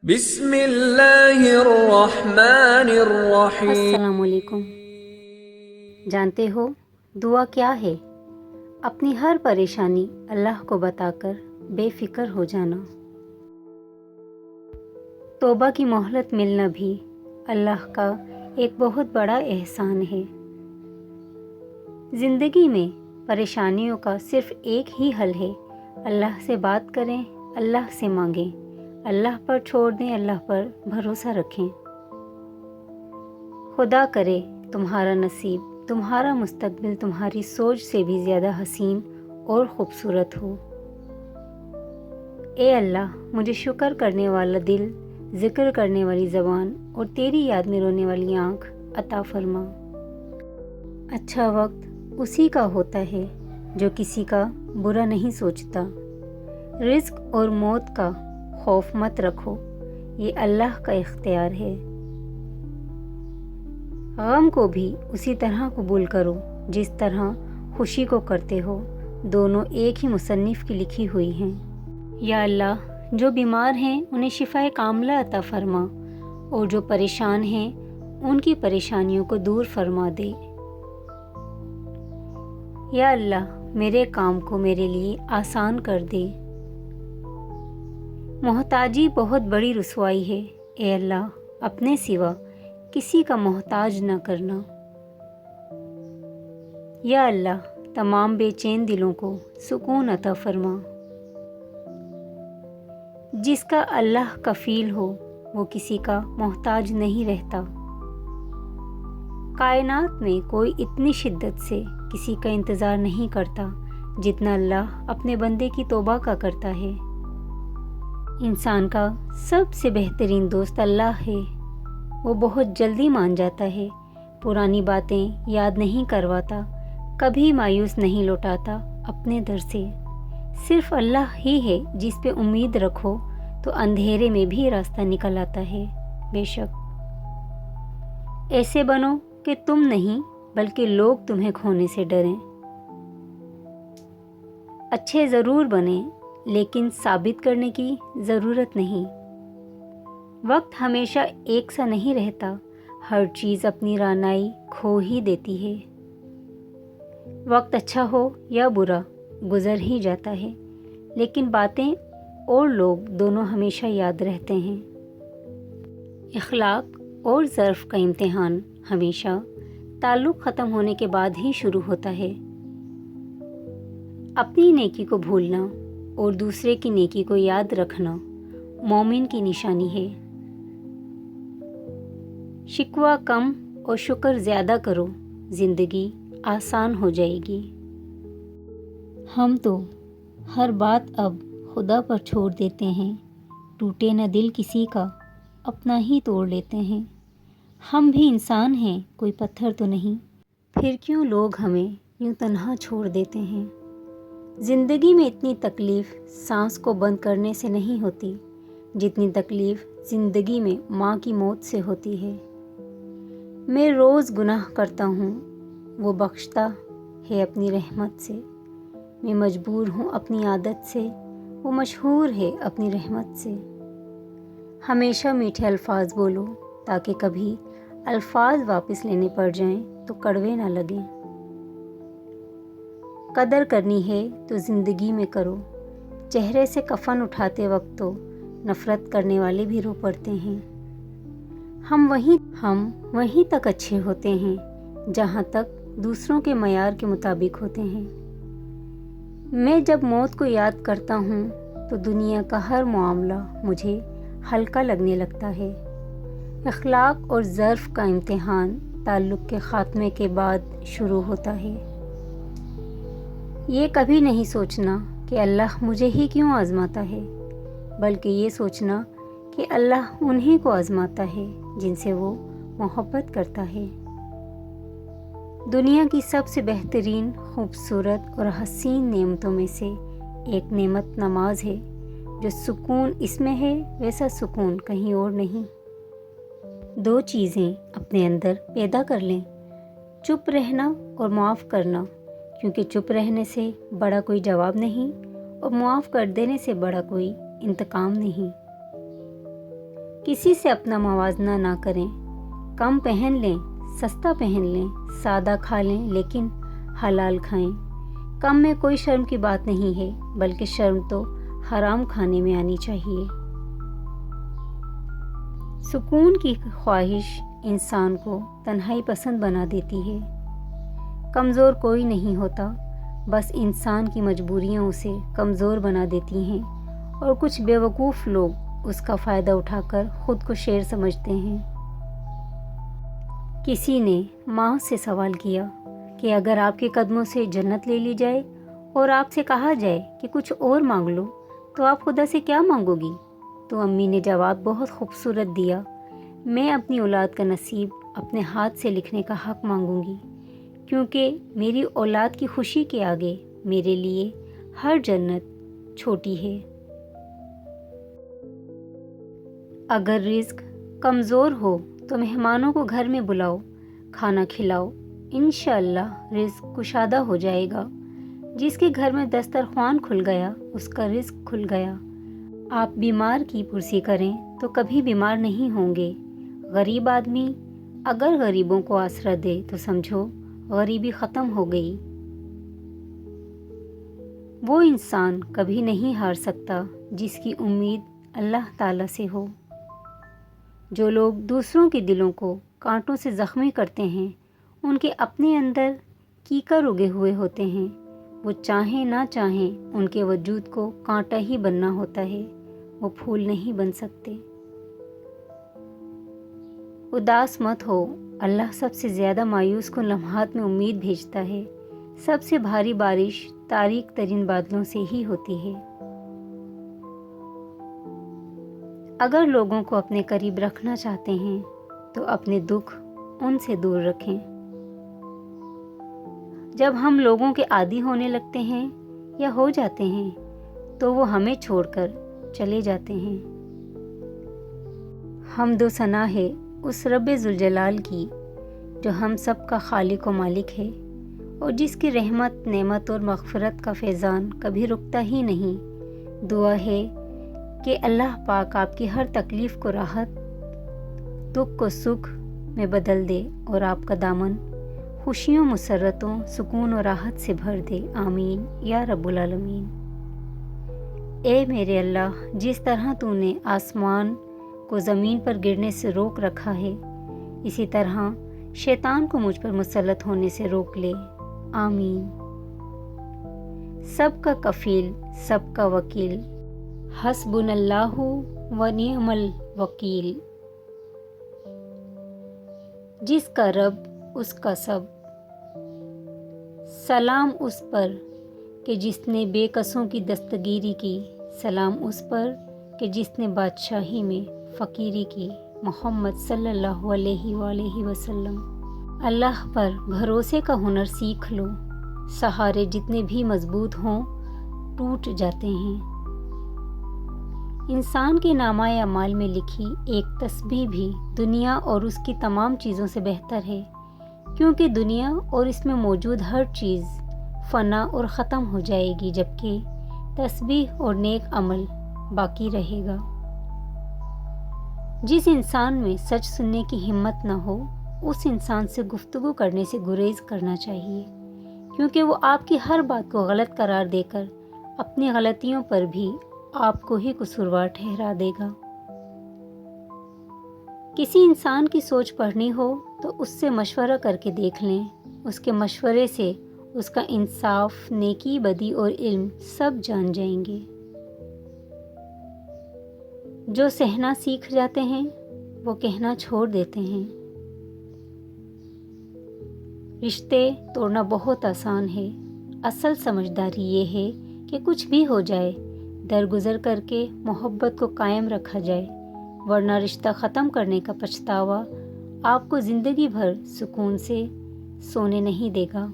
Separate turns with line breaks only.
بسم اللہ الرحمن الرحیم۔
السلام علیکم۔ جانتے ہو دعا کیا ہے؟ اپنی ہر پریشانی اللہ کو بتا کر بے فکر ہو جانا۔ توبہ کی مہلت ملنا بھی اللہ کا ایک بہت بڑا احسان ہے۔ زندگی میں پریشانیوں کا صرف ایک ہی حل ہے، اللہ سے بات کریں، اللہ سے مانگیں، اللہ پر چھوڑ دیں، اللہ پر بھروسہ رکھیں۔ خدا کرے تمہارا نصیب، تمہارا مستقبل تمہاری سوچ سے بھی زیادہ حسین اور خوبصورت ہو۔ اے اللہ، مجھے شکر کرنے والا دل، ذکر کرنے والی زبان اور تیری یاد میں رونے والی آنکھ عطا فرما۔ اچھا وقت اسی کا ہوتا ہے جو کسی کا برا نہیں سوچتا۔ رزق اور موت کا خوف مت رکھو، یہ اللہ کا اختیار ہے۔ غم کو بھی اسی طرح قبول کرو جس طرح خوشی کو کرتے ہو، دونوں ایک ہی مصنف کی لکھی ہوئی ہیں۔ یا اللہ، جو بیمار ہیں انہیں شفائے کاملہ عطا فرما، اور جو پریشان ہیں ان کی پریشانیوں کو دور فرما دے۔ یا اللہ، میرے کام کو میرے لیے آسان کر دے۔ محتاجی بہت بڑی رسوائی ہے، اے اللہ، اپنے سوا کسی کا محتاج نہ کرنا۔ یا اللہ، تمام بے چین دلوں کو سکون عطا فرما۔ جس کا اللہ کفیل ہو وہ کسی کا محتاج نہیں رہتا۔ کائنات میں کوئی اتنی شدت سے کسی کا انتظار نہیں کرتا جتنا اللہ اپنے بندے کی توبہ کا کرتا ہے۔ انسان کا سب سے بہترین دوست اللہ ہے۔ وہ بہت جلدی مان جاتا ہے، پرانی باتیں یاد نہیں کرواتا، کبھی مایوس نہیں لوٹاتا اپنے در سے۔ صرف اللہ ہی ہے جس پہ امید رکھو تو اندھیرے میں بھی راستہ نکل آتا ہے۔ بے شک ایسے بنو کہ تم نہیں بلکہ لوگ تمہیں کھونے سے ڈریں۔ اچھے ضرور بنیں لیکن ثابت کرنے کی ضرورت نہیں۔ وقت ہمیشہ ایک سا نہیں رہتا، ہر چیز اپنی رانائی کھو ہی دیتی ہے۔ وقت اچھا ہو یا برا گزر ہی جاتا ہے، لیکن باتیں اور لوگ دونوں ہمیشہ یاد رہتے ہیں۔ اخلاق اور ظرف کا امتحان ہمیشہ تعلق ختم ہونے کے بعد ہی شروع ہوتا ہے۔ اپنی نیکی کو بھولنا اور دوسرے کی نیکی کو یاد رکھنا مومن کی نشانی ہے۔ شکوہ کم اور شکر زیادہ کرو، زندگی آسان ہو جائے گی۔ ہم تو ہر بات اب خدا پر چھوڑ دیتے ہیں، ٹوٹے نہ دل کسی کا اپنا ہی توڑ لیتے ہیں۔ ہم بھی انسان ہیں، کوئی پتھر تو نہیں، پھر کیوں لوگ ہمیں یوں تنہا چھوڑ دیتے ہیں۔ زندگی میں اتنی تکلیف سانس کو بند کرنے سے نہیں ہوتی جتنی تکلیف زندگی میں ماں کی موت سے ہوتی ہے۔ میں روز گناہ کرتا ہوں، وہ بخشتا ہے اپنی رحمت سے۔ میں مجبور ہوں اپنی عادت سے، وہ مشہور ہے اپنی رحمت سے۔ ہمیشہ میٹھے الفاظ بولو تاکہ کبھی الفاظ واپس لینے پڑ جائیں تو کڑوے نہ لگیں۔ قدر کرنی ہے تو زندگی میں کرو، چہرے سے کفن اٹھاتے وقت تو نفرت کرنے والے بھی رو پڑتے ہیں۔ ہم وہیں تک اچھے ہوتے ہیں جہاں تک دوسروں کے معیار کے مطابق ہوتے ہیں۔ میں جب موت کو یاد کرتا ہوں تو دنیا کا ہر معاملہ مجھے ہلکا لگنے لگتا ہے۔ اخلاق اور ظرف کا امتحان تعلق کے خاتمے کے بعد شروع ہوتا ہے۔ یہ کبھی نہیں سوچنا کہ اللہ مجھے ہی کیوں آزماتا ہے، بلکہ یہ سوچنا کہ اللہ انہی کو آزماتا ہے جن سے وہ محبت کرتا ہے۔ دنیا کی سب سے بہترین، خوبصورت اور حسین نعمتوں میں سے ایک نعمت نماز ہے۔ جو سکون اس میں ہے ویسا سکون کہیں اور نہیں۔ دو چیزیں اپنے اندر پیدا کر لیں، چپ رہنا اور معاف کرنا، کیونکہ چپ رہنے سے بڑا کوئی جواب نہیں اور معاف کر دینے سے بڑا کوئی انتقام نہیں۔ کسی سے اپنا موازنہ نہ کریں. کم پہن لیں، سستا پہن لیں، سادہ کھا لیں لیکن حلال کھائیں. کم میں کوئی شرم کی بات نہیں ہے، بلکہ شرم تو حرام کھانے میں آنی چاہیے. سکون کی خواہش انسان کو تنہائی پسند بنا دیتی ہے. کمزور کوئی نہیں ہوتا، بس انسان کی مجبوریاں اسے کمزور بنا دیتی ہیں اور کچھ بیوقوف لوگ اس کا فائدہ اٹھا کر خود کو شیر سمجھتے ہیں. کسی نے ماں سے سوال کیا کہ اگر آپ کے قدموں سے جنت لے لی جائے اور آپ سے کہا جائے کہ کچھ اور مانگ لو تو آپ خدا سے کیا مانگو گی؟ تو امی نے جواب بہت خوبصورت دیا، میں اپنی اولاد کا نصیب اپنے ہاتھ سے لکھنے کا حق مانگوں گی، کیونکہ میری اولاد کی خوشی کے آگے میرے لیے ہر جنت چھوٹی ہے. اگر رزق کمزور ہو تو مہمانوں کو گھر میں بلاؤ، کھانا کھلاؤ، انشاءاللہ رزق کشادہ ہو جائے گا. جس کے گھر میں دسترخوان کھل گیا اس کا رزق کھل گیا. آپ بیمار کی پرسی کریں تو کبھی بیمار نہیں ہوں گے. غریب آدمی اگر غریبوں کو آسرا دے تو سمجھو غریبی ختم ہو گئی. وہ انسان کبھی نہیں ہار سکتا جس کی امید اللہ تعالیٰ سے ہو. جو لوگ دوسروں کے دلوں کو کانٹوں سے زخمی کرتے ہیں ان کے اپنے اندر کیکر اگے ہوئے ہوتے ہیں. وہ چاہیں نہ چاہیں ان کے وجود کو کانٹا ہی بننا ہوتا ہے، وہ پھول نہیں بن سکتے. اداس مت ہو، اللہ سب سے زیادہ مایوس کن لمحات میں امید بھیجتا ہے. سب سے بھاری بارش تاریک ترین بادلوں سے ہی ہوتی ہے. اگر لوگوں کو اپنے قریب رکھنا چاہتے ہیں تو اپنے دکھ ان سے دور رکھیں. جب ہم لوگوں کے عادی ہونے لگتے ہیں یا ہو جاتے ہیں تو وہ ہمیں چھوڑ کر چلے جاتے ہیں. حمد و ثنا ہے اس رب ذوالجلال کی جو ہم سب کا خالق و مالک ہے اور جس کی رحمت، نعمت اور مغفرت کا فیضان کبھی رکتا ہی نہیں. دعا ہے کہ اللہ پاک آپ کی ہر تکلیف کو راحت، دکھ کو سکھ میں بدل دے اور آپ کا دامن خوشیوں، مسرتوں، سکون اور راحت سے بھر دے. آمین یا رب العالمین. اے میرے اللہ، جس طرح تو نے آسمان کو زمین پر گرنے سے روک رکھا ہے اسی طرح شیطان کو مجھ پر مسلط ہونے سے روک لے. آمین. سب کا کفیل، سب کا وکیل، حسبنا اللہ و نعم الوکیل. جس کا رب اس کا سب، سلام اس پر کہ جس نے بے کسوں کی دستگیری کی، سلام اس پر کہ جس نے بادشاہی میں فقیری کی. محمد صلی اللہ علیہ وآلہ وسلم. اللہ پر بھروسے کا ہنر سیکھ لو، سہارے جتنے بھی مضبوط ہوں ٹوٹ جاتے ہیں. انسان کے نامہ اعمال میں لکھی ایک تسبیح بھی دنیا اور اس کی تمام چیزوں سے بہتر ہے، کیونکہ دنیا اور اس میں موجود ہر چیز فنا اور ختم ہو جائے گی، جبکہ تسبیح اور نیک عمل باقی رہے گا. جس انسان میں سچ سننے کی ہمت نہ ہو اس انسان سے گفتگو کرنے سے گریز کرنا چاہیے، کیونکہ وہ آپ کی ہر بات کو غلط قرار دے کر اپنی غلطیوں پر بھی آپ کو ہی قصوروار ٹھہرا دے گا. کسی انسان کی سوچ پڑھنی ہو تو اس سے مشورہ کر کے دیکھ لیں. اس کے مشورے سے اس کا انصاف، نیکی، بدی اور علم سب جان جائیں گے. جو سہنا سیکھ جاتے ہیں وہ کہنا چھوڑ دیتے ہیں. رشتے توڑنا بہت آسان ہے، اصل سمجھداری یہ ہے کہ کچھ بھی ہو جائے درگزر کر کے محبت کو قائم رکھا جائے، ورنہ رشتہ ختم کرنے کا پچھتاوا آپ کو زندگی بھر سکون سے سونے نہیں دے گا.